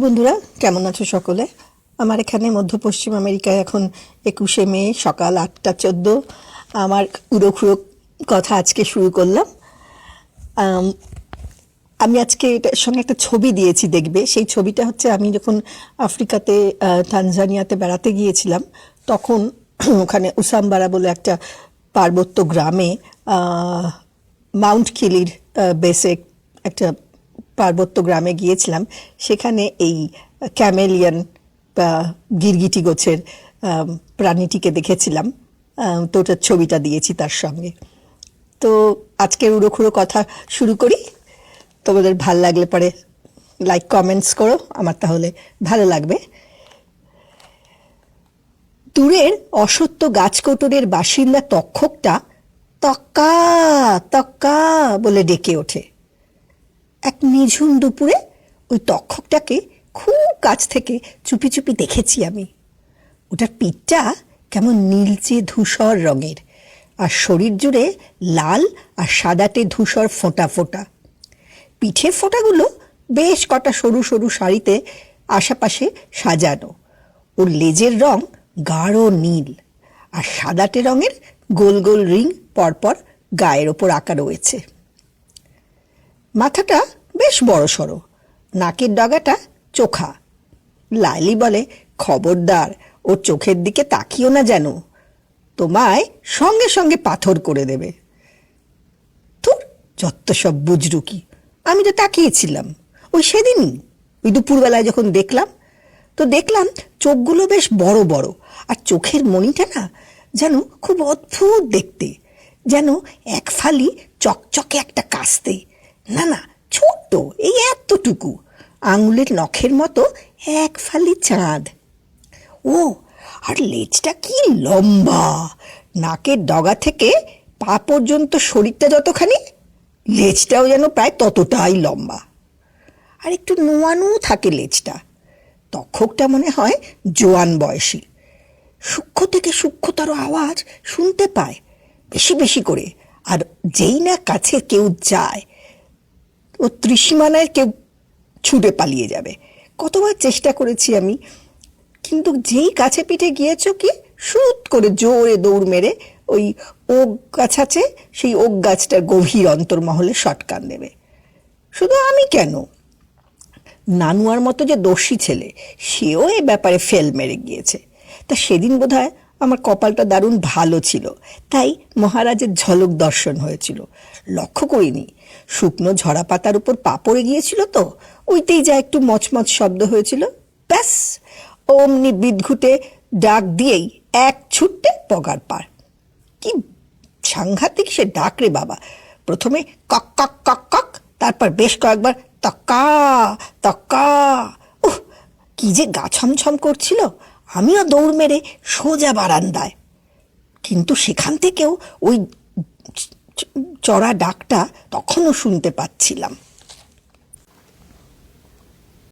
বন্ধুরা, কেমন আছো সকলে? আমার এখানে মধ্য পশ্চিম আমেরিকায় এখন 21শে মে সকাল 8:14। আমার উড়োখুড়ো কথা আজকে শুরু করলাম। আমি আজকে এটার সঙ্গে একটা ছবি দিয়েছি, দেখবে। সেই ছবিটা হচ্ছে আমি যখন আফ্রিকাতে তানজানিয়াতে বেড়াতে গিয়েছিলাম, তখন ওখানে উসামবারা বলে একটা পার্বত্য গ্রামে মাউন্ট কিলির বেসে একটা পার্বত্য গ্রামে গিয়েছিলাম। সেখানে এই ক্যামেলিয়ান বা গিরগিটি গোছের প্রাণীটিকে দেখেছিলাম। তো ওটার ছবিটা দিয়েছি তার সঙ্গে। তো আজকের উড়োখুড়ো কথা শুরু করি। তোমাদের ভাল লাগলে পরে লাইক কমেন্টস করো, আমার তাহলে ভালো লাগবে। দূরের অসত্য গাছকোটরের বাসিন্দা তক্ষকটা তক্কা তক্কা বলে ডেকে ওঠে। এক নিঝুম দুপুরে ওই তক্ষকটাকে খুব কাছ থেকে চুপি চুপি দেখেছি আমি। ওটার পিঠটা কেমন নীলচে ধূসর রঙের, আর শরীর জুড়ে লাল আর সাদাটে ধূসর ফোঁটা ফোঁটা। পিঠের ফোঁটাগুলো বেশ কটা সরু সরু সারিতে আশেপাশে সাজানো। ওর লেজের রং গাঢ় নীল, আর সাদাটে রঙের গোল গোল রিং পরপর গায়ের ওপর আঁকা রয়েছে। মাথাটা বেশ বড়সড়, নাকের ডগাটা চোখা। লাইলি বলে, খবরদার ওর চোখের দিকে তাকিও না, যেন তোমায় সঙ্গে সঙ্গে পাথর করে দেবে। তোর যত সব বুজরুকি। আমি তো তাকিয়েছিলাম ওই সেদিনই, ওই দুপুরবেলায় যখন দেখলাম চোখগুলো বেশ বড় বড়, আর চোখের মণিটা না যেন খুব অদ্ভুত দেখতে, যেন এক ফালি চকচকে একটা কাস্তে। না না, ছোট্ট, এই এতটুকু, আঙুলের নখের মতো এক ফালি চাঁদ। ও, আর লেজটা কি লম্বা! নাকের ডগা থেকে পা পর্যন্ত শরীরটা যতখানি, লেজটাও যেন প্রায় ততটাই লম্বা। আর একটু নোয়ানো থাকে লেজটা। তক্ষকটা মনে হয় জোয়ান বয়সী। সূক্ষ্ম থেকে সূক্ষ্মতর আওয়াজ শুনতে পায় বেশি বেশি করে, আর যেই না কাছে কেউ যায়, ও ত্রিসীমানায় কেউ ছুটে পালিয়ে যাবে। কতবার চেষ্টা করেছি আমি, কিন্তু যেই কাছে পিঠে গিয়েছ কি, শুট করে জোরে দৌড় মেরে ওই ওক গাছ আছে, সেই ওক গাছটার গভীর অন্তর্মহলে শটকান দেবে। শুধু আমি কেন, নানুয়ার মতো যে দস্যি ছেলে, সেও এ ব্যাপারে ফেল মেরে গিয়েছে। তা সেদিন বোধহয় আমার কপালটা দারুণ ভালো ছিল, তাই মহারাজের ঝলক দর্শন হয়েছিল। লক্ষ্য করিনি, শুকনো ঝরা পাতার উপর পা পড়ে গিয়েছিল তো, ওইতেই যা একটু মচমচ শব্দ হয়েছিল, ব্যাস অমনি বিদঘুটে ডাক দিয়েই এক ছুটতে পগার পার। কি সাংঘাতিক সে ডাক রে বাবা! প্রথমে কক কক কক কক, তারপর বেশ কয়েকবার তক্কা তক্কা। উহ, কি যে গা ছমছম করছিল! আমিও দৌড় মেরে সোজা বারান্দায়, কিন্তু সেখান থেকেও ওই চড়া ডাকটা তখনও শুনতে পাচ্ছিলাম।